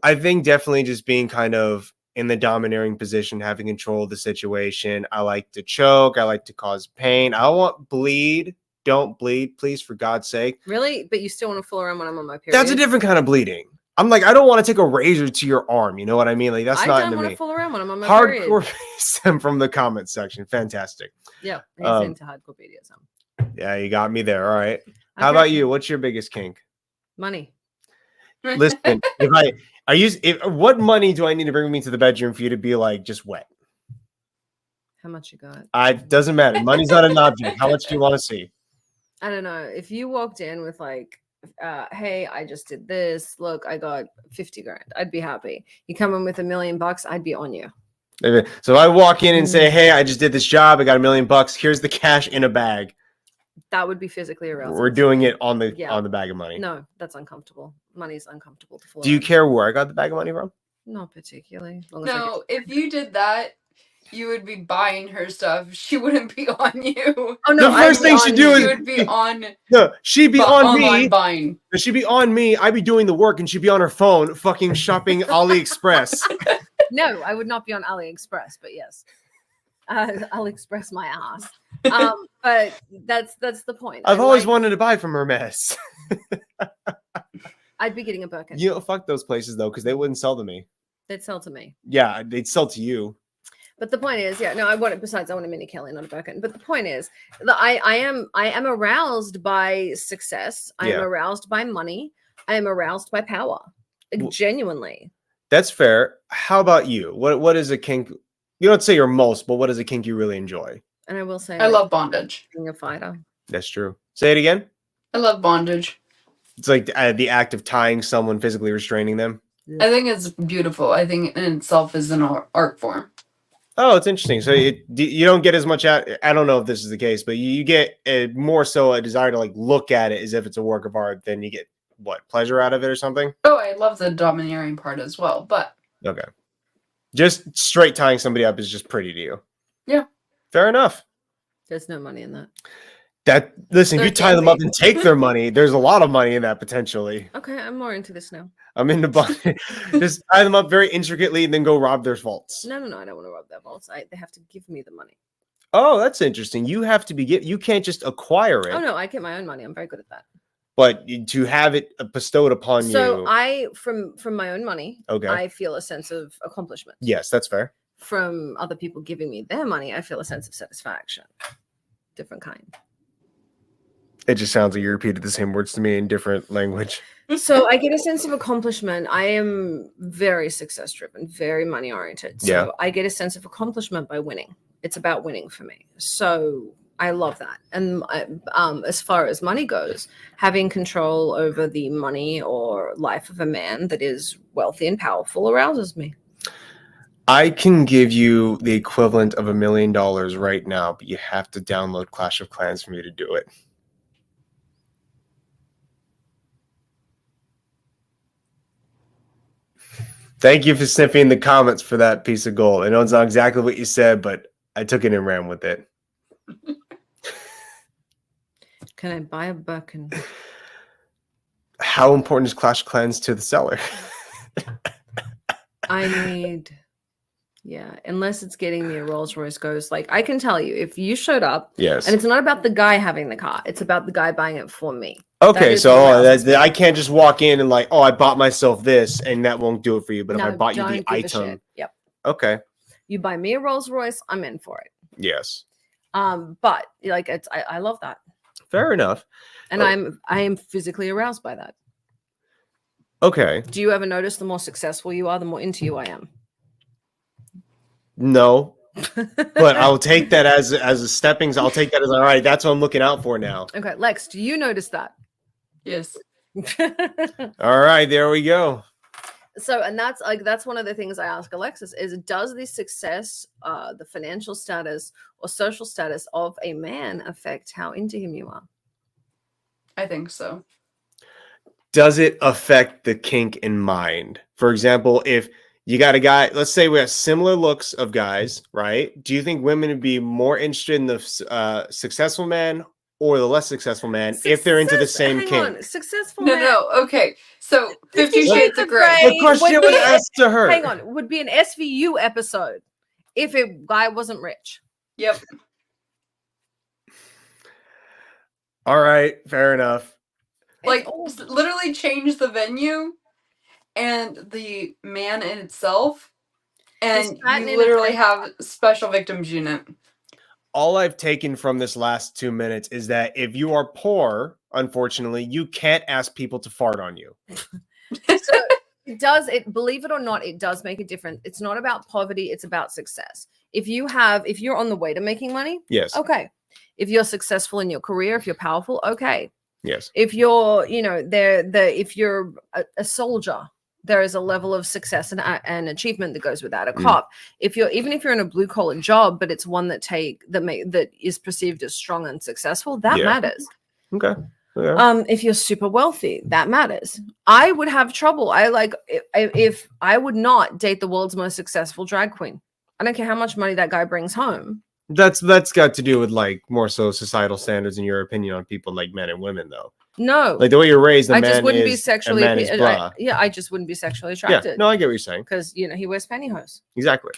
I think definitely just being kind of in the domineering position, having control of the situation. I like to choke. I like to cause pain. I don't want bleed. Don't bleed, please, for God's sake. Really? But you still want to fool around when I'm on my period? That's a different kind of bleeding. I'm like, I don't want to take a razor to your arm. You know what I mean? Like, that's not into me. I don't want to fool around when I'm on my period. Hardcore BDSM from the comment section. Fantastic. Yeah, he's into hardcore BDSM. Yeah, you got me there. All right. How about you? What's your biggest kink? Money. Listen, what money do I need to bring me to the bedroom for you to be like just wet? How much you got? Doesn't matter. Money's not an object. How much do you want to see? I don't know. If you walked in with like, hey, I just did this. Look, I got 50 grand. I'd be happy. You come in with $1 million, I'd be on you. So I walk in and say, hey, I just did this job. I got $1 million. Here's the cash in a bag. That would be physically arousing. We're doing it on the bag of money. No, that's uncomfortable. Money's uncomfortable to follow. Do you care where I got the bag of money from? Not particularly. No, if you did that, you would be buying her stuff. She wouldn't be on you. Oh no! The first thing she'd do is she would be on. No, she'd be on me. Buying. She'd be on me. I'd be doing the work, and she'd be on her phone, fucking shopping AliExpress. No, I would not be on AliExpress, but yes, I'll express my ass. But that's the point. I've always wanted to buy from Hermes. I'd be getting a Birkin. Fuck those places though, because they wouldn't sell to me. They'd sell to me. Yeah, they'd sell to you. But the point is, I want it. Besides, I want a mini Kelly, not a Birkin. But the point is, that I am aroused by success. I am aroused by money. I am aroused by power. Genuinely. That's fair. How about you? What is a kink? You don't say your most, but what is a kink you really enjoy? And I will say, I love bondage. Being a fighter. That's true. Say it again. I love bondage. It's like the act of tying someone, physically restraining them. I think it's beautiful. I think in itself is an art form. Oh, it's interesting. So you don't get as much out. I don't know if this is the case, but you get more so a desire to like look at it as if it's a work of art than you get pleasure out of it or something. Oh, I love the domineering part as well, but okay. Just straight tying somebody up is just pretty to you. Yeah. Fair enough. There's no money in that. Listen, if There you tie can them up be. and take their money, there's a lot of money in that potentially. Okay, I'm more into this now. I'm into just tie them up very intricately and then go rob their vaults. No, I don't want to rob their vaults. They have to give me the money. Oh, that's interesting. You have to you can't just acquire it. Oh no, I get my own money. I'm very good at that. But to have it bestowed upon you. So I, from my own money, okay, I feel a sense of accomplishment. Yes, that's fair. From other people giving me their money, I feel a sense of satisfaction. Different kind. It just sounds like you repeated the same words to me in different language. So I get a sense of accomplishment. I am very success driven, very money oriented. So I get a sense of accomplishment by winning. It's about winning for me. So I love that. And as far as money goes, having control over the money or life of a man that is wealthy and powerful arouses me. I can give you the equivalent of $1 million right now, but you have to download Clash of Clans for me to do it. Thank you for sniffing the comments for that piece of gold. I know it's not exactly what you said, but I took it and ran with it. Can I buy a Birkin? How important is Clash of Clans to the seller? I need... Yeah, unless it's getting me a Rolls Royce Ghost. Like, I can tell you, if you showed up, yes, and it's not about the guy having the car, it's about the guy buying it for me. Okay, so I can't just walk in and like, oh, I bought myself this, and that won't do it for you. But no, if I bought you the item, yep. Okay. You buy me a Rolls Royce, I'm in for it. Yes. But like, I love that. Fair enough. And I am physically aroused by that. Okay. Do you ever notice the more successful you are, the more into you I am? No, but I'll take that as a stepping. I'll take that as all right. That's what I'm looking out for now. Okay, Lex, do you notice that? Yes. All right, there we go. So, and that's one of the things I ask Alexis is, does the success, the financial status or social status of a man affect how into him you are? I think so. Does it affect the kink in mind? For example, if you got a guy, let's say we have similar looks of guys, right? Do you think women would be more interested in the successful man or the less successful man if they're into the same kink? Successful man. No. Okay. So 50 Shades of Grey. The question was asked to her. Hang on. Would be an SVU episode if a guy wasn't rich. Yep. All right. Fair enough. Like, literally change the venue and the man in itself, and you literally have special victims unit. All I've taken from this last 2 minutes is that if you are poor, unfortunately, you can't ask people to fart on you. So believe it or not, it does make a difference. It's not about poverty, it's about success. If you're on the way to making money, yes. Okay. If you're successful in your career, if you're powerful, okay. Yes. If you're, if you're a soldier, there is a level of success and achievement that goes with that. A cop, even if you're in a blue collar job, but it's one that is perceived as strong and successful, that matters. Okay. Yeah. If you're super wealthy, that matters. I would have trouble. If I would not date the world's most successful drag queen. I don't care how much money that guy brings home. That's got to do with like more so societal standards in your opinion on people like men and women though. No, like the way you're raised, I just wouldn't be sexually. I just wouldn't be sexually attracted. Yeah, no, I get what you're saying because he wears pantyhose. Exactly,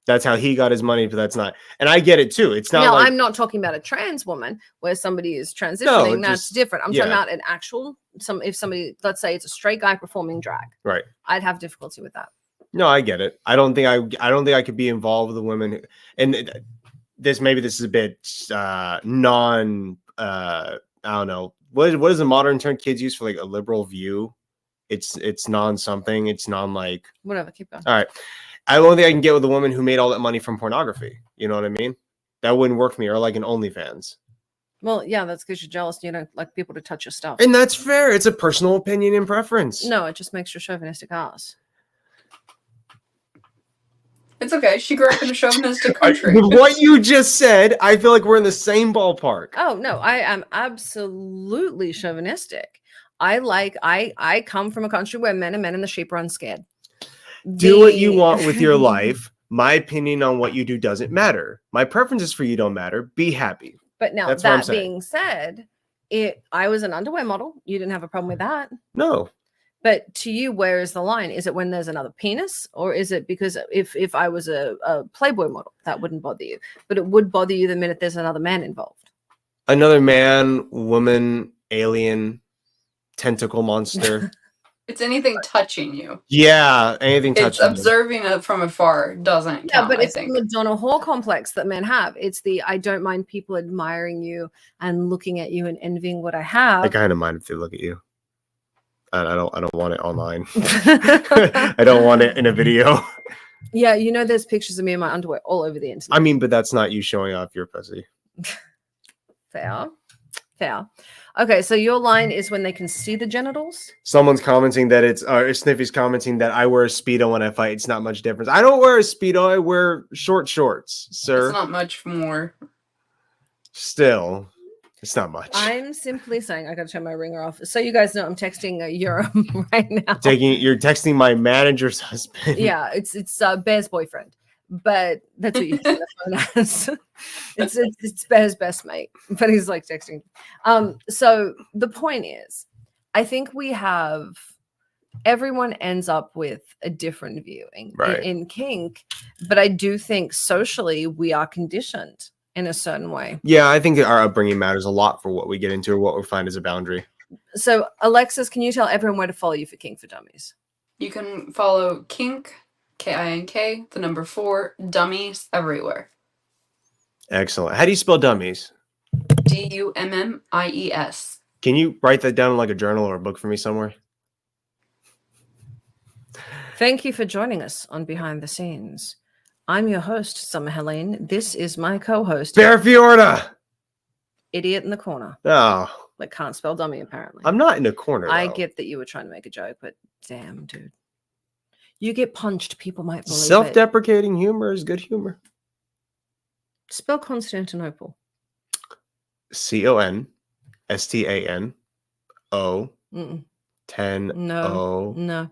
that's how he got his money, but that's not. And I get it too. It's not. No, I'm not talking about a trans woman where somebody is transitioning. That's different. I'm talking about an actual. If somebody, let's say it's a straight guy performing drag, right? I'd have difficulty with that. No, I get it. I don't think I could be involved with the women. And this is a bit I don't know. What is the modern term kids use for like a liberal view? It's non something. It's non like whatever. Keep going. All right. I don't think I can get with a woman who made all that money from pornography. You know what I mean? That wouldn't work for me. Or like an OnlyFans. Well, yeah, that's because you're jealous. You don't like people to touch your stuff. And that's fair. It's a personal opinion and preference. No, it just makes your chauvinistic ass. It's okay. She grew up in a chauvinistic country. With what you just said, I feel like we're in the same ballpark. Oh no, I am absolutely chauvinistic. I come from a country where men and sheep run scared. Do what you want with your life. My opinion on what you do doesn't matter. My preferences for you don't matter. Be happy. But now that being said, I was an underwear model. You didn't have a problem with that. No. But to you, where is the line? Is it when there's another penis, or is it because if I was a Playboy model, that wouldn't bother you, but it would bother you the minute there's another man involved? Another man, woman, alien, tentacle monster. It's anything touching you. Yeah, anything touching It's observing it from afar doesn't count. Yeah, but it's the Madonna whore complex that men have. It's the I don't mind people admiring you and looking at you and envying what I have. I kind of mind if they look at you. I don't want it online. I don't want it in a video. Yeah, you know, there's pictures of me in my underwear all over the internet. I mean, but that's not you showing off your pussy. Fair. Okay, so your line is when they can see the genitals? Someone's commenting that Sniffy's commenting that I wear a Speedo when I fight. It's not much difference. I don't wear a Speedo. I wear short shorts, sir. It's not much more. Still, it's not much. I'm simply saying I got to turn my ringer off. So you guys know I'm texting Europe right now. You're texting my manager's husband. Yeah, it's Bear's boyfriend. But that's what you use the phone as. It's Bear's best mate, but he's like texting. So the point is, I think everyone ends up with a different viewing in kink, but I do think socially we are conditioned in a certain way. Yeah, I think our upbringing matters a lot for what we get into or what we find as a boundary. So Alexis, can you tell everyone where to follow you for Kink4Dummies? You can follow Kink, K-I-N-K, the number 4, Dummies everywhere. Excellent. How do you spell dummies? D-U-M-M-I-E-S. Can you write that down in like a journal or a book for me somewhere? Thank you for joining us on Behind the Scenes. I'm your host, Summer Helene. This is my co-host, Bear Fiorda. Idiot in the corner. Oh. Like can't spell dummy, apparently. I'm not in a corner. I get that you were trying to make a joke, but damn, dude. You get punched, people might believe Self-deprecating humor is good humor. Spell Constantinople. C-O-N-S-T-A-N-O. 10 No. No.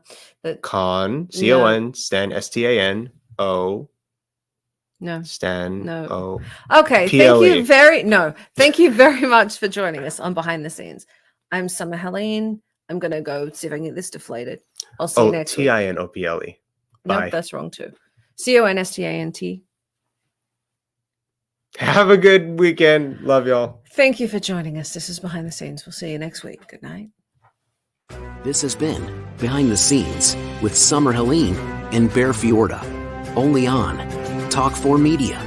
Con. C-O-N. Stan. S-T-A-N-O. No. Stan. No. O. Okay. P-L-E. Thank you very much for joining us on Behind the Scenes. I'm Summer Helene. I'm gonna go see if I can get this deflated. I'll see you next week. T-I-N-O-P-L-E. Nope, that's wrong too. C-O-N-S-T-A-N-T. Have a good weekend. Love y'all. Thank you for joining us. This is Behind the Scenes. We'll see you next week. Good night. This has been Behind the Scenes with Summer Helene and Bear Fiorda. Only on Talk4 Media.